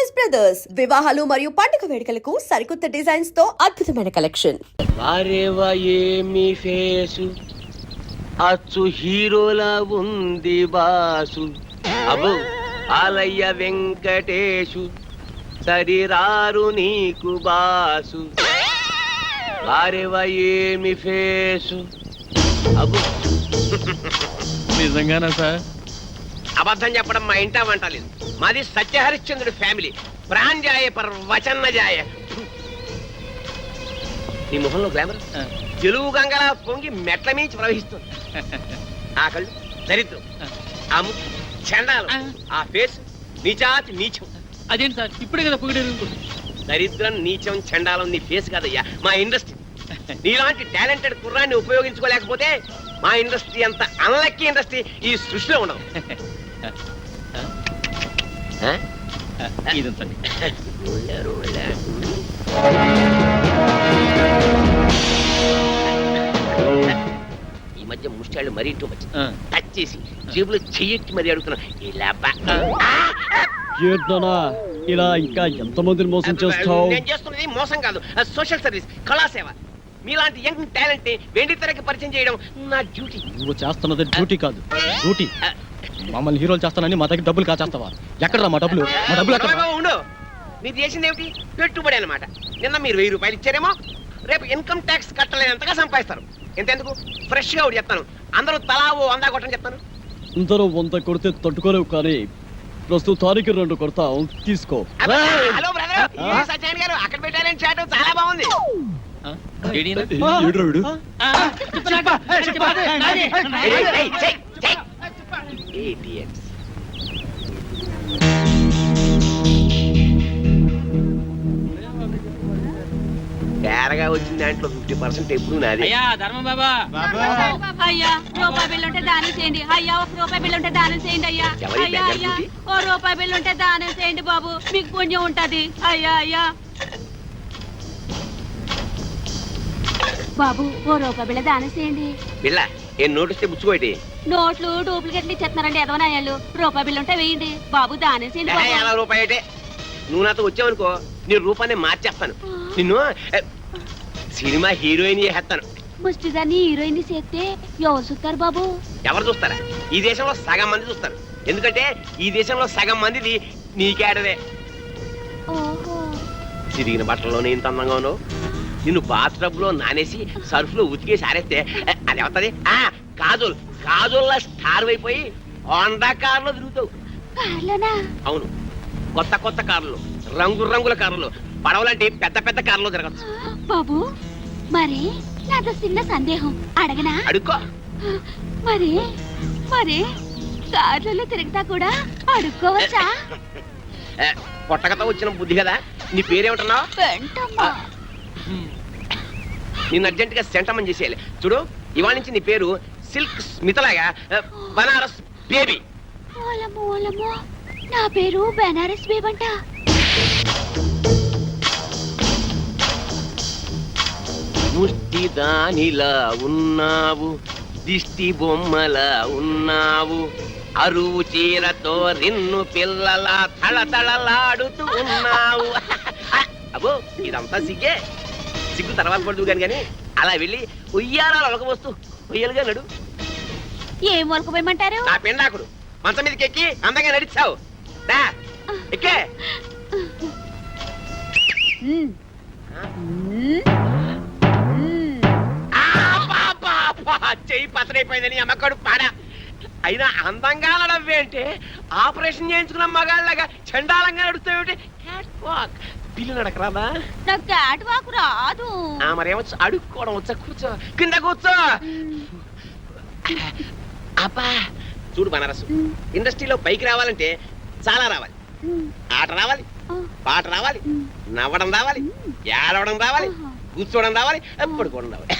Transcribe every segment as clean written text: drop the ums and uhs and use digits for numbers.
Choice brothers వివాహాలు మరియు పండుగ వేడుకలకు సరికొత్త డిజైన్స్ తో అద్భుతమైన కలెక్షన్. వారేవా ఏమి ఫేసు అచ్చు హీరోలా ఉంది బాసు. అబ్బో ఆలయ్య వెంకటేశు సరిరారు నీకు బాసు. వారేవా ఏమి ఫేసు. అబ్బో నిజంగానా సార్? అబద్ధం చెప్పడం మా ఇంటా వంట లేదు. మాది సత్యహరిశ్చంద్రుడి ఫ్యామిలీ. ప్రాణజాయ పర్ వచన్న జాయ. నీ మొహంలో గ్లామర్ తెలుగు గంగలా పొంగి మెట్ల మించి ప్రవహిస్తుంది. ఆ కళ్ళు దరిద్రం, ఆ ముక్కు చండాలం, ఆ ఫేస్ నీచాతి నీచం. అదేంటి సార్ ఇప్పుడే కదా పొగిడారు? దరిద్రం నీచం చండాలం నీ ఫేస్ కాదయ్యా, మా ఇండస్ట్రీ. నీలాంటి టాలెంటెడ్ కుర్రాన్ని ఉపయోగించుకోలేకపోతే మా ఇండస్ట్రీ అంత అన్లక్కీ ఇండస్ట్రీ ఈ సృష్టిలో ఉండదు. ఇదంతండి. ఈ మధ్య ముష్టాళ్ళు మరీ టూ మచ్. టచ్ చేసి జేబులో చెయ్యెట్టి మరీ అడుగుతున్నాం. ఇలా ఇంకా ఎంతమందిని మోసం చేస్తావు? నేను చేస్తున్నది మోసం కాదు, సోషల్ సర్వీస్, కళాసేవ. మీలాంటి యంగ్ టాలెంట్ ని వెండి తెరకి పరిచయం చేయడం నా డ్యూటీ. నువ్వు చేస్తున్నది డ్యూటీ కాదు, డ్యూటీ. మమ్మల్ని హీరోలు చేస్తానని మా దగ్గర డబ్బులు కాచేస్తావా? ఎక్కడ మా డబ్బులు? మా డబ్బులు ఎక్కడ? ఉండు, మీరు చేసింది ఏమిటి? పెట్టుబడి అన్నమాట. నిన్న మీరు 1000 రూపాయలు ఇచ్చారేమో, రేపు ఇన్కమ్ ట్యాక్స్ కట్టలేనంతగా సంపాదిస్తారు. ఎంతెందుకు ఫ్రెష్ గా ఒకటి చెప్తాను, అందరూ తలా ఓ 100 కొట్టని చెప్తాను. అందరూ 100 కొడితే తట్టుకోలేవు, కానీ ప్రస్తుతానికి 2 కొడతాం, తీసుకో. హలో బ్రదర్, సత్యనారాయణ గారు అక్కడ పెట్టారని చాటు చాలా బాగుంది. తేరగా వచ్చిన దాంట్లో 50% ఎప్పుడు నాది. అయ్యా ధర్మం బాబా, అయ్యా రూపాయి బిల్లు ఉంటే దానం చేయండి. అయ్యా 1 రూపాయి బిల్లు ఉంటే దానం చేయండి. అయ్యా అయ్యా అయ్యా 1 రూపాయి బిల్లు ఉంటే దానం చేయండి బాబు, మీకు పుణ్యం ఉంటది. అయ్యా అయ్యా బాబు 1 రూపాయి బిళ్ళ దానం చేయండి. బిళ్ళ ఏం నోటిస్తే బుచ్చుకోటి? నోట్లు డూప్లికేట్లు ఇచ్చేస్తున్నారండి ఎదవనాయాలు. రూపాయి బిల్లు ఉంటే వేయండి బాబు, దానం చేయండి. 50 రూపాయటే. నువ్వు నాతో వచ్చావనుకో నీ రూపాన్ని మార్చేస్తాను. నిన్ను సినిమా హీరోయిన్ చేస్తాను. ముష్టిదాన్ని హీరోయిన్ చేస్తే ఎవరు చూస్తారు బాబు? ఎవరు చూస్తారా? ఈ దేశంలో సగం మంది చూస్తారు. ఎందుకంటే ఈ దేశంలో సగం మందిది నీకేడదే. ఓహో, చిరిగిన బట్టల్లోనే ఇంత అందంగా ఉన్నావు. నిన్ను బాత్ టబ్ లో నానేసి సర్ఫ్ లో ఉతికేసి ఆరేస్తే అది అవుతుంది. కాజోల్ కాజోల్లా స్టార్ అయిపోయి హోండా కార్లో తిరుగుతావు. అవును, కొత్త కొత్త కార్లు, రంగు రంగుల కార్లు, పడవలంటే పెద్ద పెద్ద కార్లో జరగచ్చు. బాబు మరి నాతో చిన్న సందేహం అడగనా? అడుక్కో. మరి మరి కార్లలో తిరుగుతా కూడా అడుక్కోవచ్చా? పొట్టకతో వచ్చిన బుద్ధి కదా. నీ పేరేమిటన్నావు? నిన్ను అర్జెంట్ గా సెంటమని చేసేయాలి. చూడు, ఇవాళ నుంచి నీ పేరు సిల్క్ స్మితలాగా బనారస్ బేబీ. నా పేరు బనారస్ బేబంట. ముష్టి దానిలా ఉన్నావు, దిష్టి బొమ్మలా ఉన్నావు, అరువు చీరతో నిన్ను పిల్లలా తళతళలాడుతూ ఉన్నావు. అబ్బో ఇదంతా సిగ్గే. సిగ్గు తర్వాత పడుతూ కానీ అలా వెళ్ళి ఉయ్యారాలు ఒలకబోస్తూ ఉయ్యలుగా నడు. ఏం ఒలకపోయమంటారు? నా పెండాకుడు మంచం మీదకి ఎక్కి అందంగా నడిచావు. ఎక్కే. చెయ్యి పతనైపోయిందని అమ్మకడు పాడా. అయినా అందంగా నడవ్వేంటే ఆపరేషన్ చేయించుకున్న మగాళ్ళగా చండాలంగా నడుస్తావేంటి? పిల్లి నడకరాదా? నాకు క్యాట్ వాక్ రాదు. మరేమొచ్చు? అడుక్కోవడం వచ్చా? కూర్చో, కింద కూర్చో. అబ్బా చూడు బనారసు, ఇండస్ట్రీలో పైకి రావాలంటే చాలా రావాలి. ఆట రావాలి, పాట రావాలి, నవ్వడం రావాలి, ఏడవడం రావాలి, కూర్చోవడం రావాలి, పడుకోవడం రావాలి.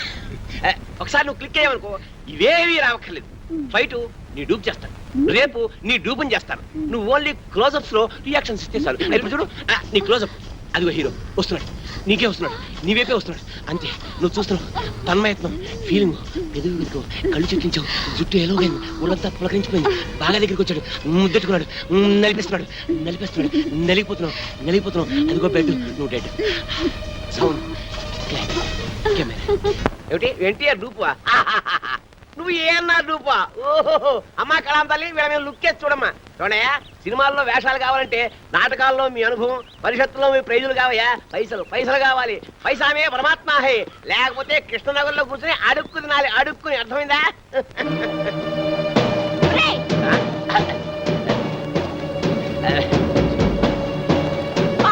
ఒకసారి నువ్వు క్లిక్ అయ్యావనుకో ఇవేవి రావక్కర్లేదు. ఫైట్ నీ డూప్ చేస్తాను, రేపు నీ డూపుని చేస్తాను. నువ్వు ఓన్లీ క్లోజప్స్ లో రియాక్షన్స్ ఇస్తే చాలు. చూడు నీ క్లోజప్ అదిగో హీరో వస్తున్నాడు, నీకే వస్తున్నాడు, నీవేపే వస్తున్నాడు. అంతే, నువ్వు చూస్తున్నావు, తన్మయత్నం, ఫీలింగ్, ఎదుగు కళ్ళు చెక్కించావు, జుట్టు ఎలాగైంది, ఊళ్ళంతా పులకరించిపోయింది, బాగా దగ్గరికి వచ్చాడు, ముద్దెట్టుకున్నాడు, నలిపిస్తున్నాడు, నలిగిపోతున్నావు. అదిగో బెడ్, నువ్వు డెడ్. Sound, camera. ఏమిటి ఎన్టీఆర్ డూపువా? నువ్వు ఏమన్నారు డూపా? ఓహో, అమ్మా కళాం తల్లి, వీళ్ళ మీద లుక్ వేసి చూడమ్మా. చూడయా, సినిమాల్లో వేషాలు కావాలంటే నాటకాల్లో మీ అనుభవం, పరిషత్తులో మీ ప్రైజులు కావయా. పైసలు కావాలి. పైసామే పరమాత్మ హే. లేకపోతే కృష్ణనగర్లో కూర్చొని అడుక్కు తినాలి, అడుక్కుని. అర్థమైందా?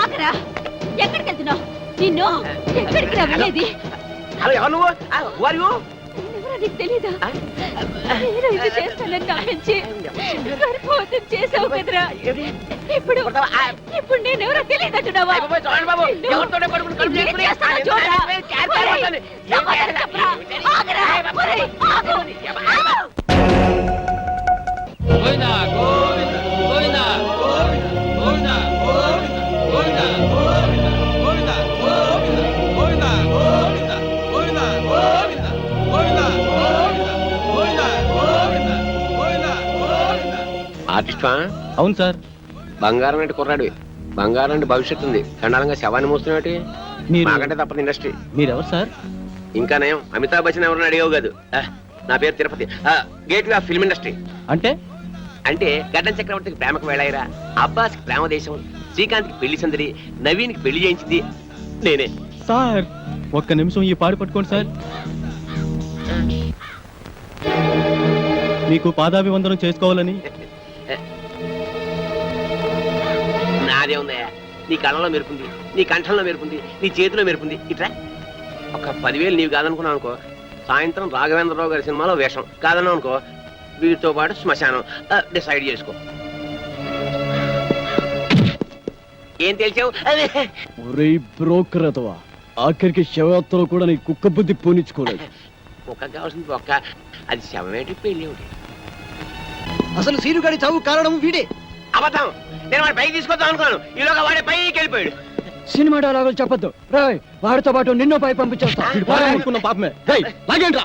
ఆగరా, ఎక్కడికి వెళ్తున్నావు? నిన్ను ఎక్కడికి వెళ్ళేది? హలో, ఎవరు నువ్వు? వారు నీకు తెలీదా? నేను ఇది చేస్తానని నమ్మించి గర్భవతం చేసావు కదరా. ఇప్పుడు నేనెవరో తెలియదంటున్నావా? బాబు, ఎవరితోనే పడుకుని కడుపు చేసుకుని గోవిందా గోవిందా గోవిందా గోవిందా గోవిందా గోవిందా గోవిందా గోవిందా గోవిందా గోవిందా గోవిందా గోవిందా గోవిందా గోవిందా గోవిందా. ఆర్టిస్టా? అవును సార్. బంగారం అంటే కుర్రాడు, బంగారం అంటే భవిష్యత్తు ఉంది. చండాలంగా శవాన్ని మోస్తున్నట్టు మీరు మాకంటే తప్పదు ఇండస్ట్రీ. మీరెవరు సార్? ఇంకా నయం, అమితాబ్ బచ్చన్ ఎవరన్నా అడిగావు కాదు. నా పేరు Tirupati, gateway of film industry. అంటే గడ్డం చక్రవర్తికి ప్రేమకు వేళాయిరా, అబ్బాస్కి ప్రేమ దేశం, శ్రీకాంత్కి పెళ్లి సందడి, నవీన్కి పెళ్లి చేయించింది నేనే. సార్ ఒక్క నిమిషం ఈ పాడు పట్టుకోండి సార్. మీకు పాదాభివందనం చేసుకోవాలని. నాదే ఉందయ్యా, నీ కళ్ళలో మెరుపుంది, నీ కంఠంలో మెరుపుంది, నీ చేతిలో మెరుపుంది. ఇట్లా ఒక 10,000 నీవు కాదనుకున్నావు అనుకో, సాయంత్రం రాఘవేంద్రరావు గారి సినిమాలో వేషం. కాదన్నావు అనుకో, వీటితో పాటు శ్మశానం. డిసైడ్ చేసుకో. ఏం తెలిసావు? బ్రోకర్ అతవా, ఆఖరికి శవయాత్రలో కూడా నీ కుక్క బుద్ధి పోనిచ్చుకోలేదు. కుక్క కావాల్సింది ఒక్క, అది శవమేటి పెళ్ళి ఒకటి. అసలు సీనుగాడి చావు కారణం వీడే. అబద్ధం. నేను వాడి పైకి తీసుకొద్దాం అనుకున్నాను, ఈలోగా వాడే పైకి వెళ్ళిపోయాడు. సినిమా డైలాగులు చెప్పొద్దు రాయ్, వాడితో పాటు నిన్నో పై పంపించేస్తా. అనుకున్న పాపమే. రేయ్, లాగేంట్రా.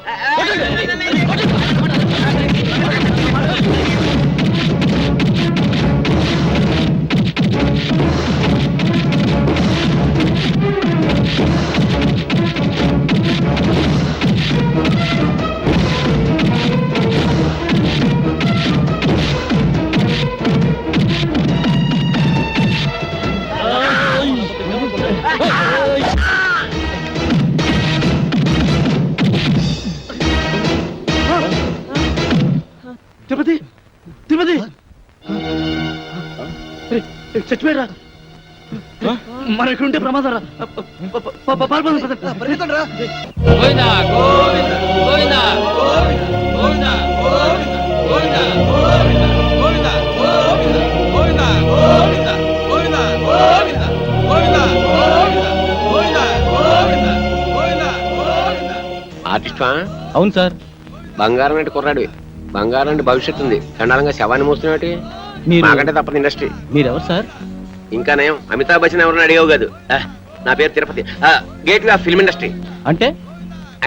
తిరుపతి తిరుపతి చచ్చిపోయారా? మన ఇక్కడ ఉంటే ప్రమాదరా. గోవిందా గోవిందా గోవిందా గోవిందా గోవిందా గోవిందా గోవిందా గోవిందా గోవిందా గోవిందా గోవిందా గోవిందా గోవిందా గోవిందా గోవిందా గోవిందా. ఆర్టిస్టా? అవును సార్. బంగారం అంటే కుర్రాడు, బంగారం అంటే భవిష్యత్తు ఉంది. చండాలంగా శవాన్ని మోస్తున్నట్టు మాకంటే తప్పదు ఇండస్ట్రీ. మీరెవరు సార్? ఇంకా నయం, అమితాబ్ బచ్చన్ ఎవరన్నా అడిగావు కాదు. నా పేరు Tirupati, gateway of film industry.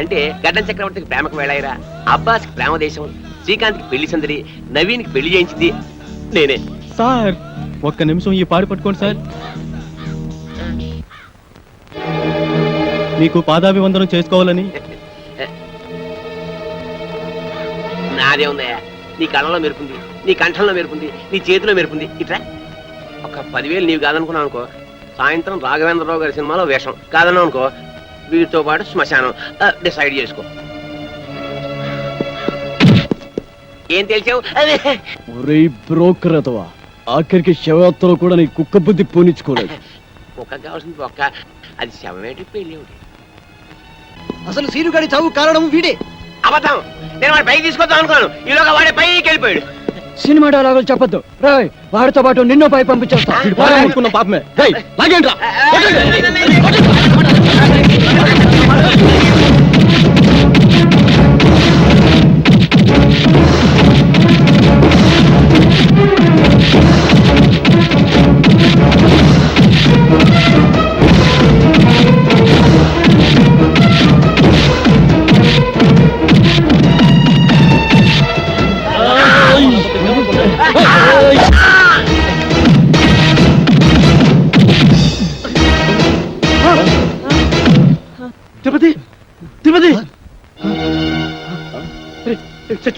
అంటే గడ్డం చక్రవర్తికి ప్రేమకు వేళాయిరా, అబ్బాస్కి ప్రేమ దేశం, శ్రీకాంత్కి పెళ్లి సందడి, నవీన్కి పెళ్లి చేయించింది నేనే. సార్ ఒక్క నిమిషం ఈ పాడు పట్టుకోండి సార్. మీకు పాదాభివందనం చేసుకోవాలని. నాదే ఉందయ్యా, నీ కళ్ళలో మెరుపుంది, నీ కంఠంలో మెరుపుంది, నీ చేతిలో మెరుపుంది. ఇట్లా ఒక 10,000 నీవు కాదనుకున్నావు అనుకో, సాయంత్రం రాఘవేంద్రరావు గారి సినిమాలో వేషం. కాదన్నావు అనుకో, వీటితో పాటు శ్మశానం. డిసైడ్ చేసుకో. ఏం తెలిసావు? బ్రోకర్ అతవా, ఆఖరికి శవయాత్రలో కూడా నీ కుక్క బుద్ధి పోనిచ్చుకోలేదు. కుక్క కావాల్సింది ఒక్క, అది శవమేటి పెళ్ళి ఒకటి. అసలు సీనుగాడి చావు కారణం వీడే. అబద్ధం. నేను వాడి పైకి తీసుకొద్దాం అనుకున్నాను, ఈలోగా వాడే పైకి వెళ్ళిపోయాడు. సినిమా డైలాగులు చెప్పొద్దు రాయ్, వాడితో పాటు నిన్నో పై పంపించేస్తా. అనుకున్న పాపమే. రేయ్, లాగేంట్రా.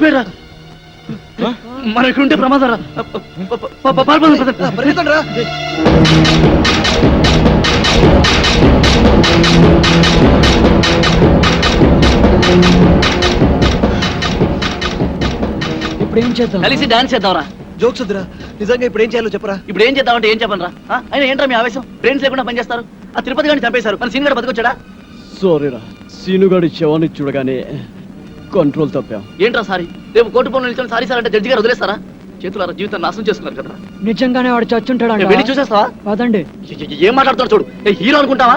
చచ్చిపోయారా మనం ఇక్కడ ఉంటే ప్రమాదం రా పరిగెత్తండి రా. ఇప్పుడు ఏం చేద్దాం? కలిసి డాన్స్ చేద్దాంరా. జోక్స్ వద్దురా, నిజంగా ఇప్పుడు ఏం చేయాలో చెప్పరా. ఇప్పుడు ఏం చేద్దామంటే ఏం చెప్పను రా. అయినా ఏంట్రా మీ ఆవేశం? బ్రెయిన్స్ లేకుండా పనిచేస్తారు. ఆ తిరుపతి గారిని చంపేశారు, మన సీన్ గడ బతికొచ్చాడా? సారీరా, సీనుగాడి శవాన్ని చూడగానే కంట్రోల్ తప్పాం. ఏంట్రా సారీ? రేపు కోర్టు పనులు నిల్చొని సారీ సార్ అంటే జడ్జి గారు వదిలేస్తారా? చేతులారా జీవితాన్ని నాశనం చేసుకున్నారు కదా. నిజంగానే వాడు చచ్చుంటాడు. వెళ్ళి చూసేస్తావా? పదండి. ఏం మాట్లాడుతున్నాడు చూడు. హీరో అనుకుంటావా?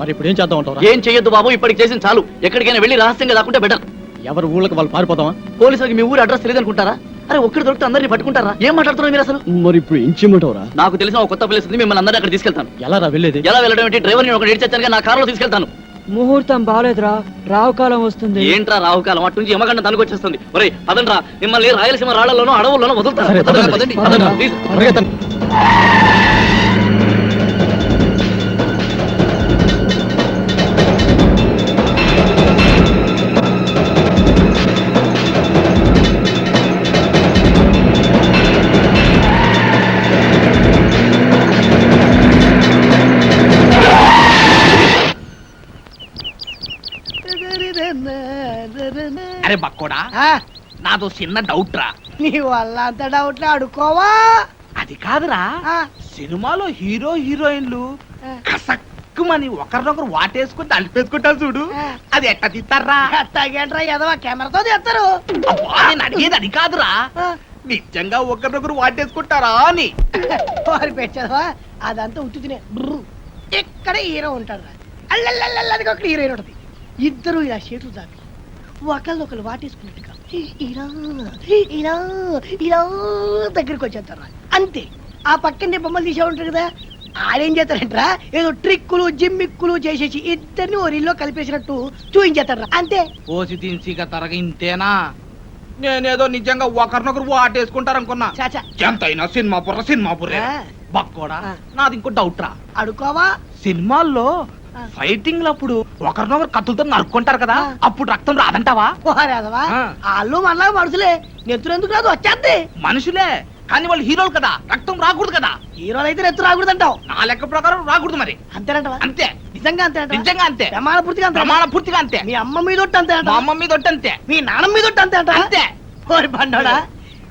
మరి ఇప్పుడు ఏం చేద్దాం అంటారా? ఏం చెయ్యొద్దు బాబు, ఇప్పటికి చేసిన చాలు. ఎక్కడికైనా వెళ్ళి రహస్యంగా దాక్కుంటే బెటర్. ఎవరు ఊళ్ళకి వాళ్ళు పారిపోతావా? పోలీసులకి మీ ఊరు అడ్రస్ తెలియదు అనుకుంటారా? అరే ఒక్కడి దొరికితే అందరినీ పట్టుకుంటారా? ఏం మాట్లాడుతున్నారు మీరు అసలు? మరి ఇప్పుడు ఏం చేయమంటావురా? నాకు తెలిసిన ఒక కొత్త ప్లేస్ ఉంది, మిమ్మల్ని అందరినీ అక్కడ తీసుకెళ్తాను. ఎలా రా వెళ్ళేది? ఎలా వెళ్ళడం ఏంటి? డ్రైవర్ నేను ఒక ఏడ్చాను, నా కారులో తీసుకెళ్తాను. ముహూర్తం బాలేదురా, రావుకాలం వస్తుంది. ఏంట్రా రావుకాలం? అటు నుంచి యమగండ తనుకొచ్చేస్తుంది. ఒరే పదండ్రా, మిమ్మల్ని రాయలసీమ రాళ్లలోనూ అడవుల్లోనూ వదులుతారు. సరే, పదండి. పదండి, పదండి. పదండి, ప్లీజ్. పరిగెత్తండి. అరే బక్కోడా, నాదో చిన్న డౌట్ రా. నీ వల్ల అంత డౌట్ అడుకోవా? అది కాదురా, ఆ, సినిమాలో హీరో హీరోయిన్లు కసక్కుమని ఒకరినొకరు వాటేసుకుని తలిపేసుకుంటారు చూడు, అది ఎట్ట తీస్తారా? ఎట్టాగేంట్రా ఎదవా, కెమెరాతో తీస్తారు. అబ్బా, నేను అడిగేది అది కాదురా, నిజంగా ఒకరినొకరు వాటేసుకుంటారా అని. వారి పెట్టావా? అదంతా ఉట్టినే. ఇక్కడ హీరో ఉంటాడు రా, అల్లల్లల్లది ఒక హీరోయిన్ ఉంటుంది. ఇద్దరు ఇలా చేతులు దాపి ఒకళ్ళొకరు వాటేసుకున్నట్టుగా ఇలా ఇలా ఇలా దగ్గరికి వచ్చేస్తారు రా. అంతే. ఆ పక్కనే బొమ్మలు తీసే ఉంటారు కదా, ఆడేం చేస్తారంటరా ఏదో ట్రిక్కులు జిమ్మిక్కులు చేసేసి ఇద్దరిని ఓ రీల్లో కలిపేసినట్టు చూపించేస్తాడు రా. అంతే. ఓసి తీన్సిగా తరగ ఇంతేనా? నేనేదో నిజంగా ఒకరినొకరు వాటేసుకుంటారు అనుకున్నా. చాచా ఎంతైనా సినిమా బుర్రే. ఆ. బక్కోడా, ఆ. నాది ఇంకో డౌట్ రా. అడుకోవా? సినిమాల్లో ఆ. ఫైటింగ్ అప్పుడు ఒకరినొకరు కత్తులతో నరుక్కుంటారు కదా, ఆ. అప్పుడు రక్తం రాదంటావా? పోరాదవా? ఆ. వాళ్ళు మనలాగా మనుషులే, నెత్తురు ఎందుకు రాదు, వచ్చేద్ది. మనుషులే కానీ వాళ్ళు హీరోలు కదా, రక్తం రాకూడదు కదా. హీరోలు అయితే నెత్తు రాకూడదంటావు. నా లెక్క ప్రకారం రాకూడదు మరి. అంతేనంటవా? అంతే, నిజంగా అంతేనంట. నిజంగా అంతే, ప్రమాణ పూర్తిగా అంతే. ప్రమాణ పూర్తిగా అంతే. మీ అమ్మ మీద ఒట్టు అంతే అంట. మా అమ్మ మీద ఒట్టు అంతే. మీ నాన్న మీద ఒట్టు అంతే అంట. అంతే. ఓరి బండోడా,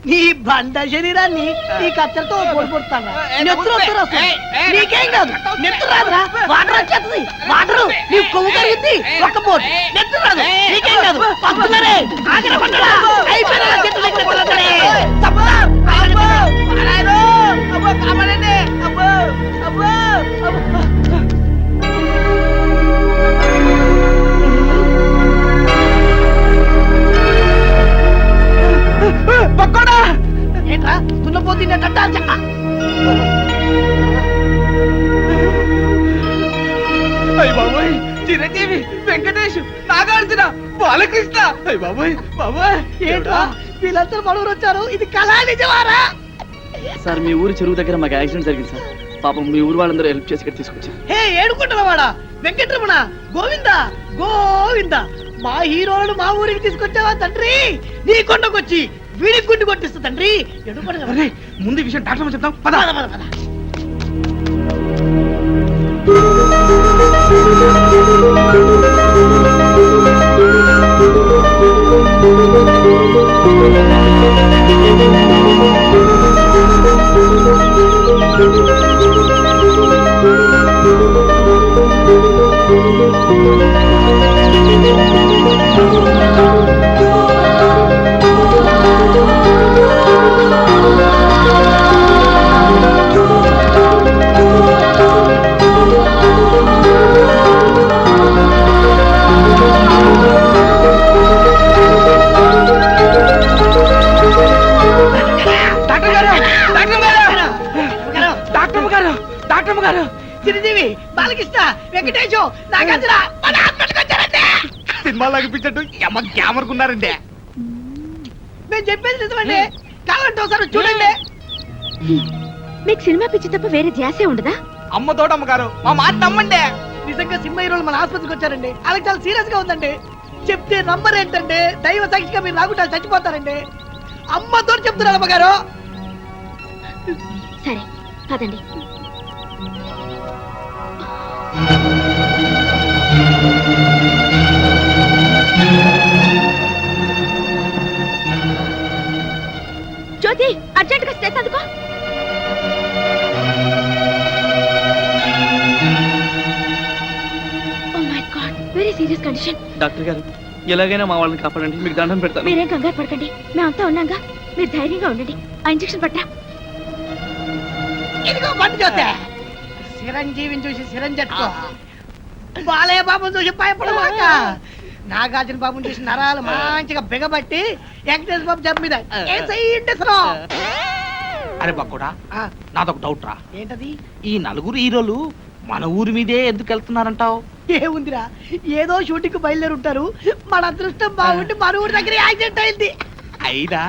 నీ బండ శరీరాన్ని నీ కత్తెరతో పొడి పొడుతాను. నెత్తురు వస్తారు వస్తుంది. నీకేం కాదు, నెత్తురు రాదురా, వాటర్ వచ్చేస్తుంది. వాటర్ నీ కొవ్వు కరుగుద్ది. ఒక్క పోటు నెత్తురు రాదు, నీకేం కాదు. వస్తున్నారే, ఆగిన బండోడా, అయిపోయినా చెట్టు దగ్గర కొడతారే. తప్పుదా, ఆగండి బండోడా. అబ్బో, కాపాడండి. అబ్బో, అబ్బో, అబ్బో. పక్కోడా, ఏంట్రా తున్నపోతుందట చెక్క. అయ్య బాబోయ్, చిరంజీవి, వెంకటేష్, నాగార్జున, బాలకృష్ణ. అయ్య బాబోయ్, బాబోయ్, ఏంట్రా వీళ్ళందరూ మనూరు వచ్చారు, ఇది కళా నిజమారా? సార్ మీ ఊరు చెరువు దగ్గర మాకు యాక్సిడెంట్ జరిగింది సార్. పాపం మీ ఊరు వాళ్ళందరూ హెల్ప్ చేసి ఇక్కడ తీసుకొచ్చారు. హే ఏడుకుంటున్నావాడా వెంకటరమణ, గోవింద గోవింద, మా హీరోలను మా ఊరికి తీసుకొచ్చావా తండ్రి? నీ కొండకొచ్చి వీడి గుండి కొట్టిస్తా తండ్రి. అరే, ముందు ఈ విషయం డాక్టర్ చెప్తాం పద. డాక్టర్ గారు, చిరంజీవి, బాలకృష్ణ, వెంకటేశు, నాగార్జున మన హాస్పిటల్కి వచ్చారంటే. సినిమా లాగిపించట్టు ఎమ్మ గ్యామర్కున్నారండి. మేము చెప్పేది నిజమండి, కావాలంటే ఒకసారి చూడండి. మీకు సినిమా పిచ్చి తప్ప వేరే ధ్యాసే ఉండదా? అమ్మ తోటమ్మ గారు, మా మాట నమ్మండి. నిజంగా సినిమా హీరోలు మన ఆసుపత్రికి వచ్చారండి, వాళ్ళకి చాలా సీరియస్ గా ఉందండి. చెప్తే నంబర్ ఏంటంటే దైవ సాక్షిగా మీరు రాకుండా చచ్చిపోతారండి. అమ్మతో చెప్తున్నారు అమ్మగారు. సరే పదండి. జ్యోతి అర్జెంట్ గా స్ట్రెస్ అందుకో. Oh my God, very serious condition. Doctor గారు ఎలాగైనా మా వాళ్ళని కాపాడండి, మీకు దండం పెడతాను. మీరేం కంగారు పడకండి, మేమంతా ఉన్నాగా. మీరు ధైర్యంగా ఉండండి. ఆ ఇంజెక్షన్ పట్టా. ఇదిగో బండి చూస్తే చిరంజీవిని చూసి చిరంజట్టుకో, బాలయ్య బాబుని చూసి భయపడమాక, నాగార్జున బాబుని చూసి నరాలు మంచిగా బిగబట్టి వెంకటేశ్వర బాబు జబ్బు మీద అరే బక్కుడా, నాదొక డౌట్ రా. ఏంటది? ఈ నలుగురు హీరోలు మన ఊరి మీదే ఎందుకు వెళ్తున్నారంటావు? ఏముందిరా, ఏదో షూటింగ్ బయలుదేరి ఉంటారు. మన అదృష్టం బాగుండి మన ఊరి దగ్గర యాక్సిడెంట్ అయింది. అయినా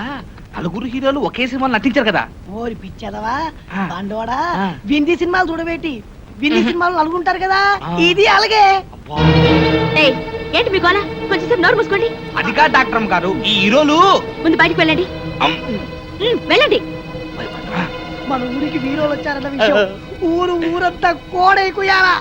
నలుగురు హీరోలు ఒకే సినిమాలు నటించారు కదా. ఓరి పిచ్చదవా ఆ. బండోడా, ఆ. వింది సినిమాలు చూడబెట్టి వింది సినిమాలు నలుగుంటారు కదా, ఆ. ఇది అలాగే. అబ్బా, ఏయ్, ఏంటి మీ గోల? కొంచెంసేపు నోరు మూసుకోండి. అదిగా డాక్టర్ అమ్మ గారు, ఈ హీరోలు ముందు బయటికి వెళ్ళండి. వెళ్ళండి. మన ఊరికి వీరోలు వచ్చారన్న విషయం ఊరంతా కోడైకుయాలా.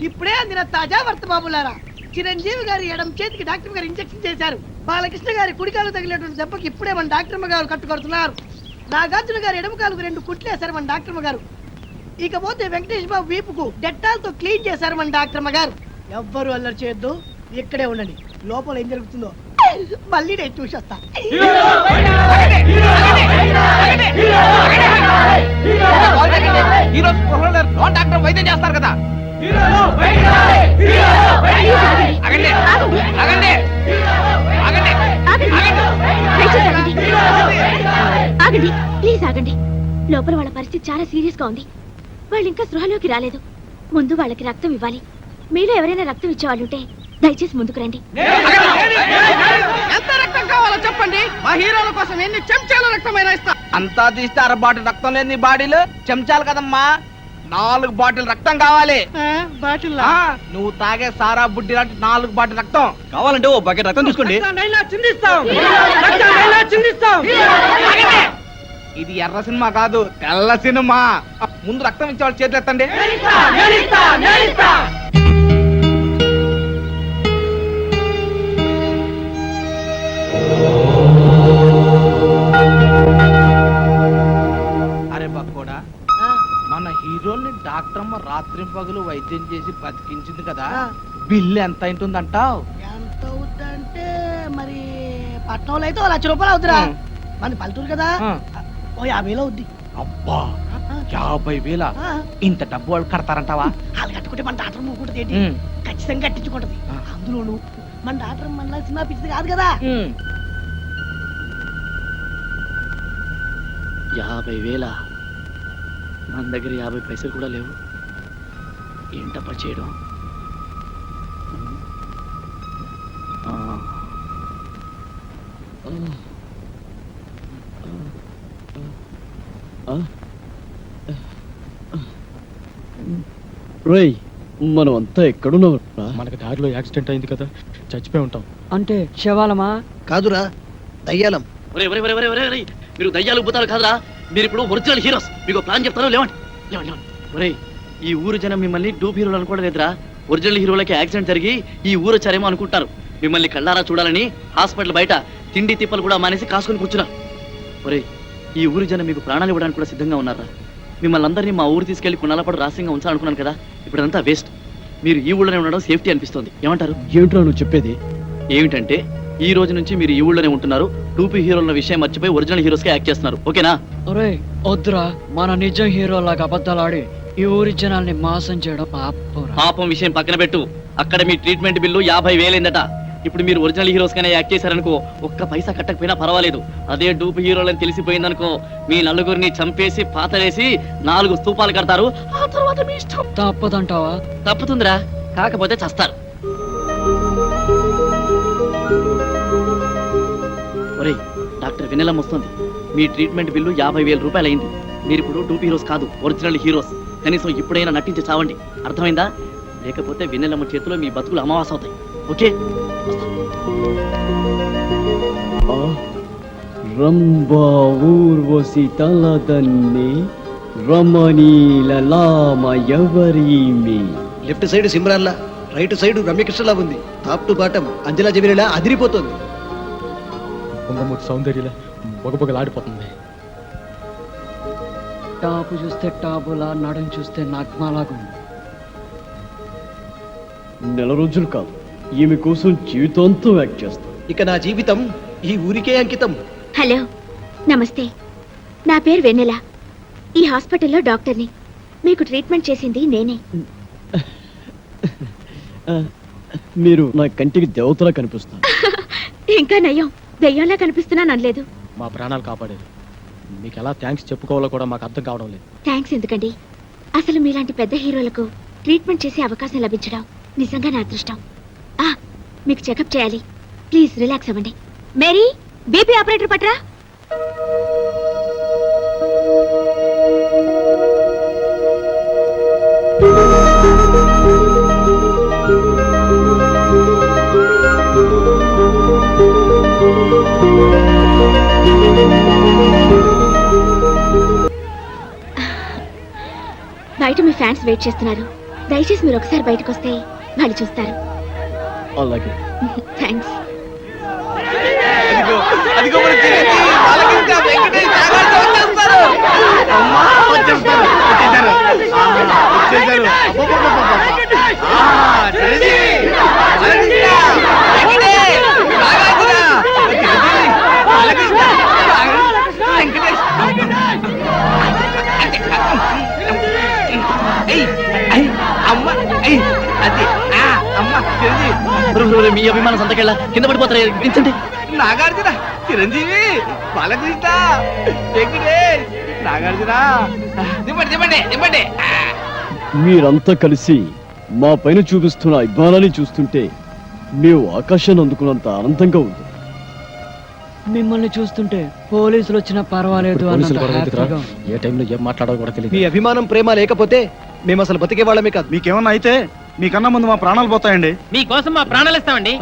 ఇప్పుడే అందిన తాజా వార్త బాబులారా, చిరంజీవి గారి ఎడం చేతికి డాక్టర్ గారు ఇంజెక్షన్ చేశారు. బాలకృష్ణ గారి కుడికాలు తగిలినటువంటి దెబ్బకి ఇప్పుడే మన డాక్టర్ గారు కట్టుకొడుతున్నారు. నాగార్జున గారి ఎడమ కాలుకు 2 కుట్లేశారు మన డాక్టర్ గారు. ఇకపోతే వెంకటేష్ బాబు వీపుకు డెట్టాల్తో క్లీన్ చేశారు మన డాక్టర్ గారు. ఎవ్వరు అల్లరి చేయొద్దు, ఇక్కడే ఉండండి. లోపల ఏం జరుగుతుందో మళ్ళీ నేను చూసేస్తా. హీరో స్పృహలో నాన్ డాక్టర్ వైద్యం చేస్తారు కదా. ఆగండి, ఆగండి, ఆగండి, ఆగండి, ప్లీజ్ ఆగండి. లోపల వాళ్ళ పరిస్థితి చాలా సీరియస్ గా ఉంది. వాళ్ళు ఇంకా స్పృహలోకి రాలేదు. ముందు వాళ్ళకి రక్తం ఇవ్వాలి. మీలో ఎవరైనా రక్తం ఇచ్చేవాళ్ళుంటే దయచేసి ముందుకు రండి. ఎంత రక్తం కావాలో చెప్పండి, మా హీరోల కోసం ఎన్ని చెంచాల రక్తమైనా ఇస్తా. అంతా తీస్తే 1 బాటిల్ రక్తం లేని బాడీలు చెంచాలు కదమ్మా, 4 బాటిల్ రక్తం కావాలి. బాటిల్ ఆ, నువ్వు తాగే సారా బుడ్డి లాంటి 4 బాటిల్ రక్తం కావాలంటే ఓ బకెట్ రక్తం తీసుకోండి. ఇది ఎర్ర సినిమా కాదు, తెల్ల సినిమా. ముందు రక్తం ఇచ్చేవాళ్ళు చేతులు ఎత్తండి. అరే బక్కోడా, మన హీరోని డాక్టర్ అమ్మ రాత్రి పగలు వైద్యం చేసి బతికించింది కదా, బిల్లు ఎంత అయింటుందంటావు? ఎంత అవుతుందంటే మరి పట్నంలో అయితే 1 లక్ష రూపాయలు అవుతురా. మన పల్లెటూరు కదా, ఓ 50,000 అవుద్ది. అబ్బా, 50,000? ఇంత డబ్బు వాళ్ళు కడతారంటావా? వాళ్ళు కట్టుకుంటే మన డాక్టర్ మూకుంటుంది ఏంటి, ఉమ్. ఖచ్చితంగా కట్టించుకుంటది. అందులోను మన డాక్టర్ మన సినిమా పిచ్చిది కాదు కదా. 50,000? మన దగ్గర 50 పైసలు కూడా లేవు. ఏంటప్పా చేయడం? ఆ. రేయ్ మనం అంతా ఎక్కడున్నాం మనకి దారిలో యాక్సిడెంట్ అయింది కదా, చచ్చిపోయి ఉంటాం. అంటే శవాలమా? కాదురా దయ్యాలం. ఒరే ఒరే ఒరే ఒరే ఒరే ఒరే, మీరు దయ్యాలు భూతాలు కాదురా, మీరు ఇప్పుడు ఒరిజినల్ హీరోస్. మీకు ప్లాన్ చెప్తాను, లేవండి లేవండి లేవండి. ఒరే, ఈ ఊరు జనం మిమ్మల్ని డూప్ హీరోలు అనుకోవడం లేదురా. ఒరిజినల్ హీరోలకి యాక్సిడెంట్ జరిగి ఈ ఊరు వచ్చారేమో అనుకుంటారు. మిమ్మల్ని కళ్ళారా చూడాలని హాస్పిటల్ బయట తిండి తిప్పలు కూడా మానేసి కాసుకొని కూర్చున్నారు. ఒరే, ఈ ఊరు జనం మీకు ప్రాణాలు ఇవ్వడానికి కూడా సిద్ధంగా ఉన్నారా? మిమ్మల్ని అందరినీ మా ఊరు తీసుకెళ్లి కొన్నాళ్ళపాటు రహస్యంగా ఉంచాలనుకున్నాను కదా, ఇప్పుడంతా వేస్ట్. మీరు ఈ ఊళ్ళోనే ఉండడం సేఫ్టీ అనిపిస్తుంది. ఏమంటారు? ఏమిట్రా నువ్వు చెప్పేది? ఏమిటంటే ఈ రోజు నుంచి మీరు ఈ ఊళ్ళోనే ఉంటున్నారు. టూపీ హీరోల విషయం మర్చిపోయి ఒరిజినల్ హీరోస్ గా యాక్ట్ చేస్తున్నారు. ఓకేనా? ఒరే వద్దురా, మన నిజం హీరోలాగా అబద్ధాలాడి ఈ ఊరి జనాల్ని మోసం చేయడం పాపంరా. పాపం విషయం పక్కన పెట్టు. అక్కడ మీ ట్రీట్మెంట్ బిల్లు 50,000 ఇప్పుడు మీరు ఒరిజినల్ హీరోస్ గానే యాక్ట్ చేశారనుకో, ఒక్క పైసా కట్టకపోయినా పర్వాలేదు. అదే డూప్ హీరోలని తెలిసిపోయిందనుకో, మీ నలుగురిని చంపేసి పాతలేసి 4 స్తూపాలు కడతారు. ఆ తర్వాత మీ ఇష్టం. తప్పదంటావా? తప్పుతుందిరా, కాకపోతే చస్తారు. ఒరేయ్, డాక్టర్ వెన్నెలమ్మ వస్తుంది. మీ ట్రీట్మెంట్ బిల్లు 50,000 రూపాయలు అయింది. మీరు ఇప్పుడు డూప్ హీరోస్ కాదు, ఒరిజినల్ హీరోస్. కనీసం ఇప్పుడైనా నటించి చావండి, అర్థమైందా? లేకపోతే వెన్నెలమ్మ చేతిలో మీ బతుకులు అమావాస అవుతాయి. ఓకే? రంభా ఊర్వశి తలదన్ని రమణీల లామ ఎవరీమి. లెఫ్ట్ సైడ్ సిమ్రాన్లా, రైట్ సైడ్ రమ్యకృష్ణలా ఉంది. టాప్ టు బాటం అంజలా జమీలా అదిరిపోతుంది. పొంగమూతి సౌందర్యలా బొగబొగలాడిపోతుంది. టాపు చూస్తే టాపులా, నడుం చూస్తే నగ్మాలాగుంది. నెల రోజులు కాదు, ఈమె కోసం జీవితాంతం యాక్ట్ చేస్తాం. ఇక నా జీవితం ఈ ఊరికే అంకితం. హలో, నమస్తే. నా పేరు వెన్నెల. ఈ హాస్పిటల్లో డాక్టర్ని. మీకు ట్రీట్మెంట్ చేసింది నేనే. మీరు నా కంటికి దేవతలా కనిపిస్తారు. ఇంకా నయం, దెయ్యంలా కనిపిస్తున్నాను అనలేదు. మా ప్రాణాలు కాపాడేది. మీకు ఎలా థ్యాంక్స్ చెప్పుకోవాలో కూడా మాకు అర్థం కావడం లేదు. థ్యాంక్స్ ఎందుకండి? అసలు మీలాంటి పెద్ద హీరోలకు ట్రీట్మెంట్ చేసే అవకాశం లభించడం నిజంగా నా అదృష్టం. మీకు చెకప్ చేయాలి. ప్లీజ్ రిలాక్స్ అవ్వండి. మేరీ, బీపీ ఆపరేటర్ పట్రా. బయట మీ ఫ్యాన్స్ వెయిట్ చేస్తున్నారు. దయచేసి మీరు ఒకసారి బయటకు వస్తే వాళ్ళు చూస్తారు. అలాగే. థ్యాంక్స్. అదిగో మన చిరంజీవి, బాలకృష్ణ, వెంకటేష్, నాగార్జున వచ్చేస్తారు. అమ్మా, వచ్చేస్తారు. చిరంజీవి, బాలకృష్ణ, వెంకటేష్, నాగార్జున, చిరంజీవి, బాలకృష్ణ, వెంకటేష్. అమ్మ, అది అమ్మ చిరంజీవి. మీ అభిమానం సంతకెళ్ళ కింద పడిపోతారు. వించండి. నాగార్జున, చిరంజీవి, బాలకృష్ణ, వెంకటేష్, నాగార్జున. దింపండి దింపండి దింపండి. మీరంతా కలిసి మా పైన చూపిస్తున్న అభిమానాన్ని చూస్తుంటే మేము ఆకాశాన్ని అందుకున్నంత ఆనందంగా ఉంది. మిమ్మల్ని చూస్తుంటే పోలీసులు వచ్చినా పర్వాలేదు. పోలీసులు గొడవ ఎందుకురా? ఏ టైంలో ఏం మాట్లాడాలో కూడా తెలియదు. మీ అభిమానం ప్రేమ లేకపోతే మేము అసలు బతికే వాళ్ళమే కాదు. మీకేమన్నా అయితే మీకన్నా ముందు మా ప్రాణాలు పోతాయండి. మీకోసం మా ప్రాణాలు ఇస్తామండి.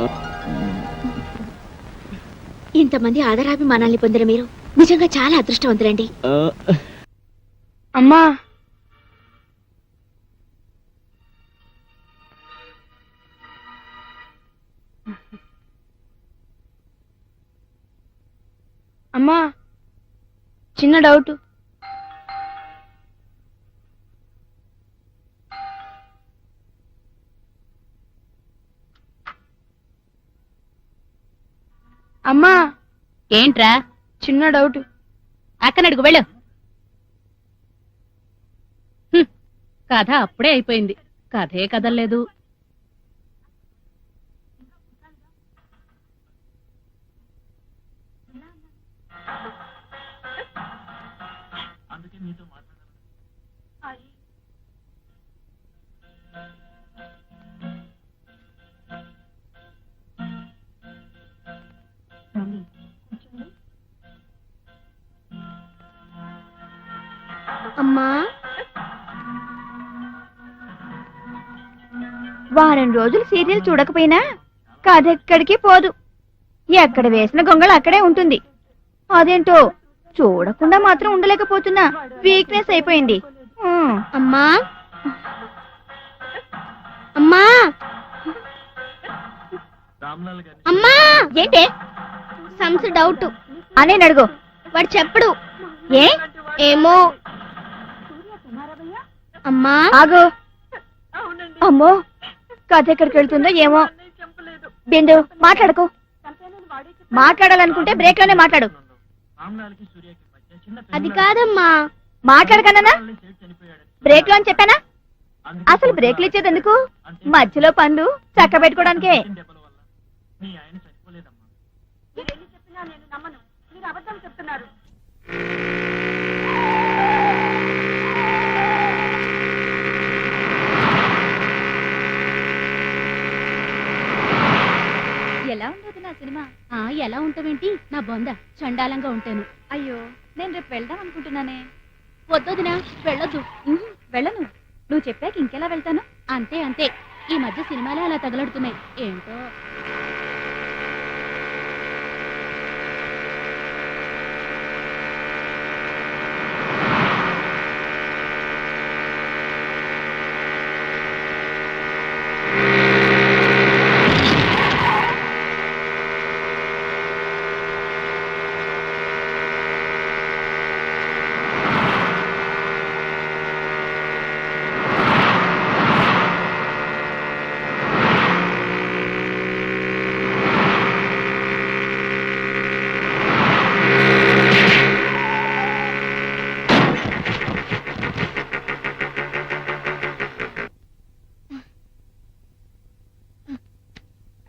ఇంతమంది ఆదరాభిమానాల్ని పొందిన మీరు నిజంగా చాలా అదృష్టవంతులండి. అమ్మా, అమ్మా, చిన్న డౌట్. అమ్మా, ఏంట్రా? చిన్న డౌట్. అక్కనడుగు వెళ్ళు. కథ అప్పుడే అయిపోయింది. కథే కదలేదు. అమ్మా, వారం రోజులు సీరియల్ చూడకపోయినా కథ ఎక్కడికి పోదు. ఎక్కడ వేసిన గొంగళ అక్కడే ఉంటుంది. అదేంటో చూడకుండా మాత్రం ఉండలేకపోతున్నా. వీక్నెస్ అయిపోయింది. అమ్మా అమ్మా అమ్మా ఏంటే సమ్స్ డౌట్ అనే అడుగు. వాడు చెప్పడు. ఏ ఏమో అమ్మా. ఆగు. అమ్మో కథ ఎక్కడికి వెళ్తుందో ఏమో. బిందు మాట్లాడకు. మాట్లాడాలనుకుంటే బ్రేక్ లోనే మాట్లాడు. అది కాదమ్మా. మాట్లాడకన్నా బ్రేక్ లో అని చెప్పానా? అసలు బ్రేక్లు ఇచ్చేది ఎందుకు? మధ్యలో పనులు చక్క పెట్టుకోవడానికే. ఎలా ఉండదు నా సినిమా? ఎలా ఉంటావేంటి? నా బొంద చండాలంగా ఉంటాను. అయ్యో నేను రేపు వెళ్దాం అనుకుంటున్నానే. వద్దొదినా, వెళ్ళొద్దు. వెళ్ళను. నువ్వు చెప్పాక ఇంకెలా వెళ్తాను? అంతే అంతే, ఈ మధ్య సినిమాలే అలా తగలడుతున్నాయి ఏంటో.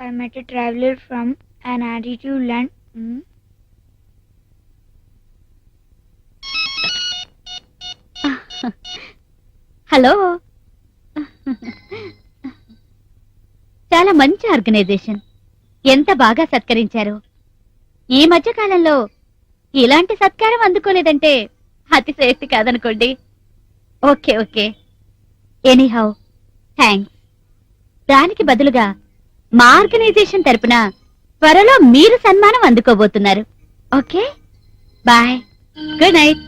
I met a traveler from an attitude land. Hello. చాలా మంచి ఆర్గనైజేషన్. ఎంత బాగా సత్కరించారు. ఈ మధ్య కాలంలో ఇలాంటి సత్కారం అందుకోలేదంటే అతిశయోక్తి కాదనుకోండి. Okay okay, anyhow thanks. దానికి బదులుగా మా ఆర్గనైజేషన్ తరపున త్వరలో మీరు సన్మానం అందుకోబోతున్నారు. Okay bye, good night.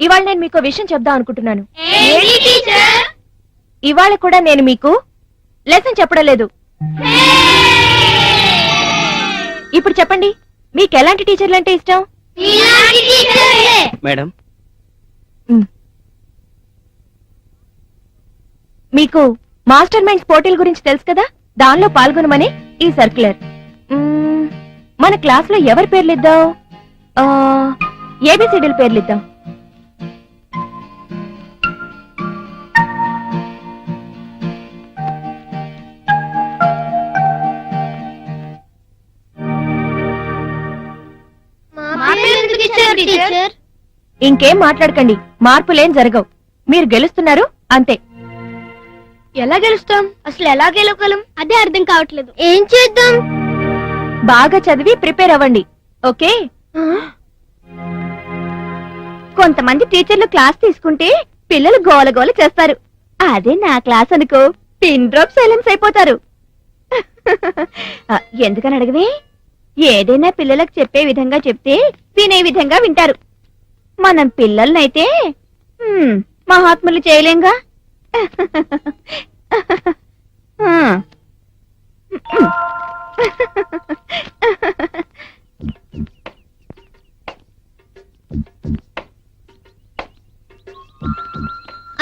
ఇవాళ నేను మీకు విషయం చెప్దాం అనుకుంటున్నాను. ఇవాళ కూడా నేను మీకు లెసన్ చెప్పడం లేదు. ఇప్పుడు చెప్పండి, మీకు ఎలాంటి టీచర్లు అంటే ఇష్టం? మేడం, మీకు మాస్టర్ మైండ్స్ పోటీల గురించి తెలుసు కదా, దానిలో పాల్గొనమని ఈ సర్క్యులర్. మన క్లాస్ లో ఎవరి పేర్లు ఇద్దాం? ఏబిసిడీల పేర్లు ఇద్దాం. ఇంకేం మాట్లాడకండి, మార్పులేం జరగవు. మీరు గెలుస్తున్నారు అంతే. ఎలా గెలుస్తాం? అసలు ఎలా గెలవగలం? అదే అర్థం కావట్లేదు. ఏం చేద్దాం? బాగా చదివి ప్రిపేర్ అవ్వండి. ఓకే? కొంతమంది టీచర్లు క్లాస్ తీసుకుంటే పిల్లలు గోలగోల చేస్తారు. అదే నా క్లాస్ అనుకో, పిన్ డ్రాప్ సైలెన్స్ అయిపోతారు. ఎందుకని అడగవే? ఏదైనా పిల్లలకు చెప్పే విధంగా చెప్తే వినే విధంగా వింటారు. మనం పిల్లలనైతే మహాత్ములు చేయలేంగా.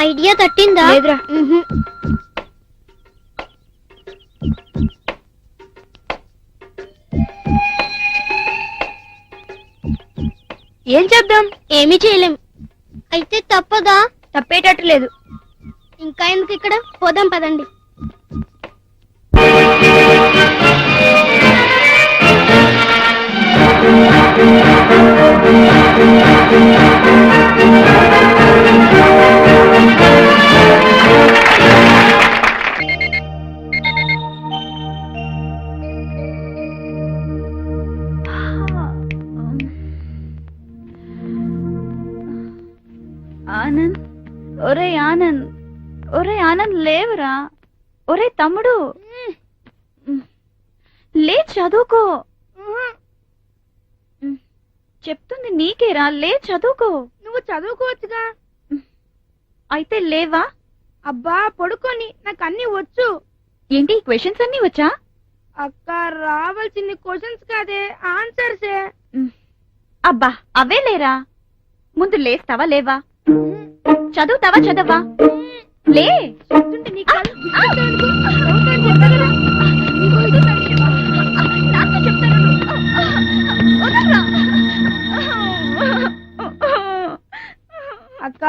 ఐడియా తట్టిందా? లేదురా. ఏం చెప్దాం? ఏమీ చేయలేం. అయితే తప్పదా? తప్పేటట్టు లేదు. ఇంకా ఎందుకు ఇక్కడ, పోదాం పదండి. ఒరే ఆనంద్, ఒరే ఆనంద్ లేవరా. ఒరే తమ్ముడు, లే చదువుకో. చెప్తుంది నీకేరా, లే చదువుకో. నువ్వు చదువుకోవచ్చుగా. అయితే లేవా? అబ్బా పడుకొని, నాకు అన్ని వచ్చు. ఏంటి క్వశ్చన్స్ అన్ని వచ్చా? అక్క రావాల్సింది క్వశ్చన్స్ కాదే, ఆన్సర్సే. అబ్బా అవే లేరా. ముందు లేస్తావా లేవా? చదువుతావా చదవా? లే. చెప్తుంటే నీ కళ్ళు దిక్కుతాయనుకో. చదువుతాను చెప్తా కదా. నీకు నాతో చెప్తాను. వదలరా. అక్క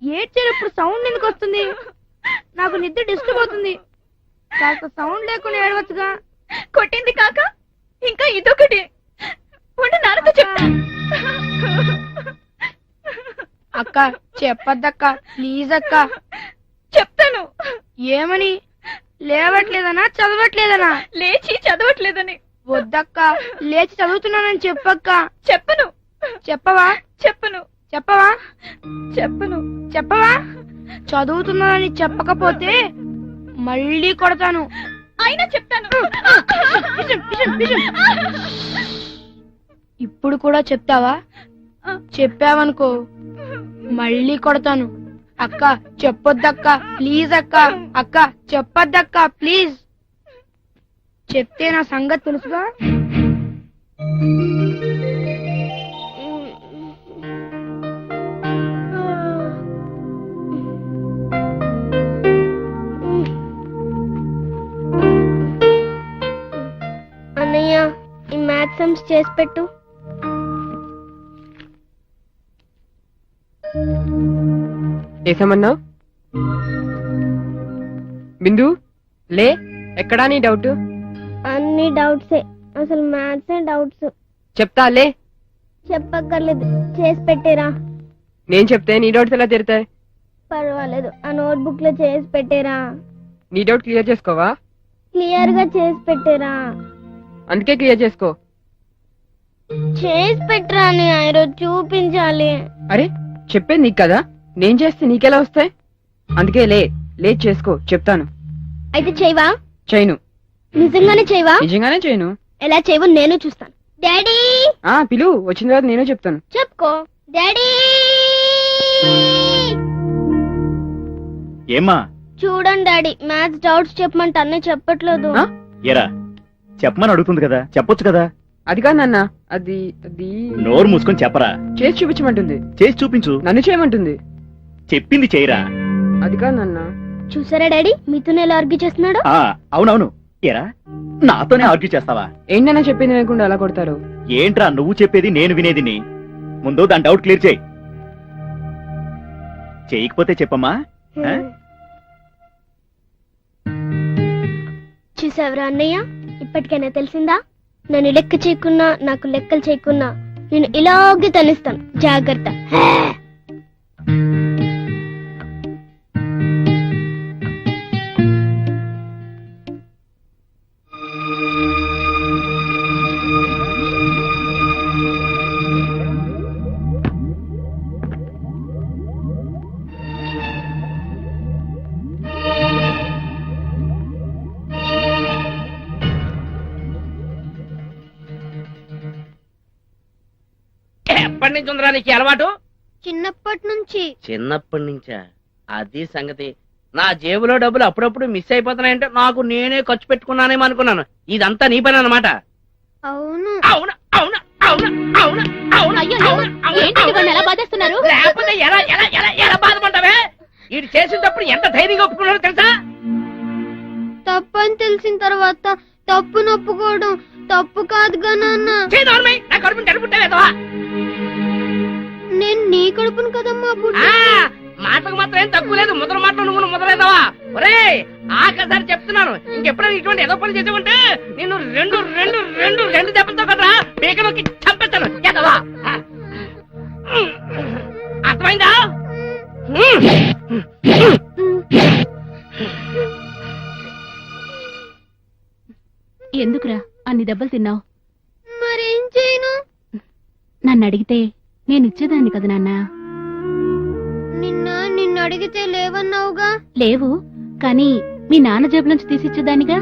ఏడ్చేటప్పుడు సౌండ్ ఎందుకు వస్తుంది? నాకు నిద్ర డిస్టర్బ్ అవుతుంది. కాస్త సౌండ్ లేకుండా ఏడవచ్చుగా. కొట్టింది కాక ఇంకా ఇదొకటి. ఉండు నాన్నతో చెప్తా. అక్క చెప్పద్దక్క, ప్లీజ్ అక్క. చెప్తాను. ఏమని? లేవట్లేదనా చదవట్లేదనా? లేచి చదవట్లేదని. వద్దక్క, లేచి చదువుతున్నానని చెప్పక్క. చెప్పను. చెప్పవా? చెప్పను. చెప్పవా? చెప్పను. చెప్పవా? చదువుతున్నానని చెప్పకపోతే మళ్ళీ కొడతాను. అయినా చెప్తాను. పిషన్, పిషన్, పిషన్. ఇప్పుడు కూడా చెప్తావా? చెప్పావనుకో మళ్ళీ కొడతాను. అక్క చెప్పొద్దక్క, ప్లీజ్ అక్క. అక్క చెప్పొద్దక్క, ప్లీజ్. చెప్తే నా సంగతి తెలుసుగా. అన్నయ్య, ఈ మ్యాథ్స్ సమ్స్ చేసి పెట్టు. ఏసమన్నావు? బిందు లే, ఎక్కడా నీ డౌట్? అన్ని డౌట్సే, అసలు మ్యాథ్సే డౌట్స్. చెప్తా లే. చెప్పక్కర్లేదు, చేసి పెట్టేరా. నేను చెప్తే నీ డౌట్స్ ఎలా తీరుతాయి? పర్వాలేదు, ఆ నోట్బుక్ లో చేసి పెట్టేరా. నీ డౌట్ క్లియర్ చేసుకోవా? క్లియర్ గా చేసి పెట్టేరా. అందుకే క్లియర్ చేసుకో. చేసి పెట్టరా అని ఈరోజు చూపించాలి. అరే చెప్పేది నీకు కదా, నేను చేస్తే నీకెలా వస్తాయి? అందుకే లే, లేట్ చేసుకో, చెప్తాను. అయితే చేయవా? చేయను. నిజంగానే చేయవా? నిజంగానే చేయను. ఎలా చేయవో నేను చూస్తాను. డాడీ పిలు, వచ్చిన తర్వాత నేను చెప్తాను. చెప్పుకో. డాడీ ఏమ్మా? చూడండి డాడీ, మ్యాథ్స్ డౌట్స్ చెప్పమంటే అన్నీ చెప్పట్లేదు. ఎరా చెప్పమని అడుగుతుంది కదా, చెప్పొచ్చు కదా. అది కాదు నాన్న, అది అది నోరు మూసుకొని చెప్పరా. చేసి చూపించమంటుంది. చేసి చూపించు. నన్ను చేయమంటుంది. చెప్పింది చేయరా. అది కాదు నాన్న. చూసారా డాడీ, మీతోనే ఎలా ఆర్గ్యూ చేస్తున్నాడు? అవునవును. ఎరా నాతోనే ఆర్గ్యూ చేస్తావా? ఏంటన్నా చెప్పింది లేకుండా ఎలా కొడతారు? ఏంట్రా నువ్వు చెప్పేది నేను వినేది? ముందు దాని డౌట్ క్లియర్ చేయి. చేయకపోతే చెప్పమ్మా. చూసావరా అన్నయ్య, ఇప్పటికైనా తెలిసిందా? నన్ను లెక్క చేయకున్నా, నాకు లెక్కలు చేయకున్నా నేను ఇలాగే తనిస్తాను. జాగ్రత్త. ఎప్పటి నుంచి ఉందిరా నీకు అలవాటు? చిన్నప్పటి నుంచి. చిన్నప్పటి నుంచా? అది సంగతి. నా జేబులో డబ్బులు అప్పుడప్పుడు మిస్ అయిపోతున్నాయంటే నాకు నేనే ఖర్చు పెట్టుకున్నానేమో అనుకున్నాను. ఇదంతా నీ పని అన్నమాట. అవును. అవును అవును అవును అవును అవును. ఎలా బాధేస్తున్నారు? లేకపోతే ఎలా ఎలా ఎలా ఎలా బాధపడ్డావే? వీడు చేసేటప్పుడు ఎంత ధైర్యంగా ఒప్పుకున్నారో తెలుసా? తప్పని తెలిసిన తర్వాత తప్పు నొప్పుకోవడం తప్పు కాదుగా నాన్న. నా కడుపుని కడుపుంటావేదవా? నేను నీ కడుపును కదమ్మా మాటకు మాత్రం ఏం తక్కువ లేదు. ముద్ర మాటలు నువ్వు ముద్రలేదవా? ఒరే ఆఖరిసారి చెప్తున్నాను, ఇంకెప్పుడైనా ఇటువంటి ఏదో పని చేసావంటే నిన్ను రెండు రెండు రెండు రెండు దెబ్బలతో కదా పీకలోకి చంపేస్తాను. ఎదవా అర్థమైందా? ఎందుకురా అన్ని దెబ్బలు తిన్నావు? మరేం చేయను? నన్ను అడిగితే నేను ఇచ్చేదాన్ని కదా నాన్న. నిన్న నిన్ను నిన్ను అడిగితే లేవన్నావుగా. లేవు కానీ మీ నాన్న జేబులోంచి తీసిచ్చేదానిగా.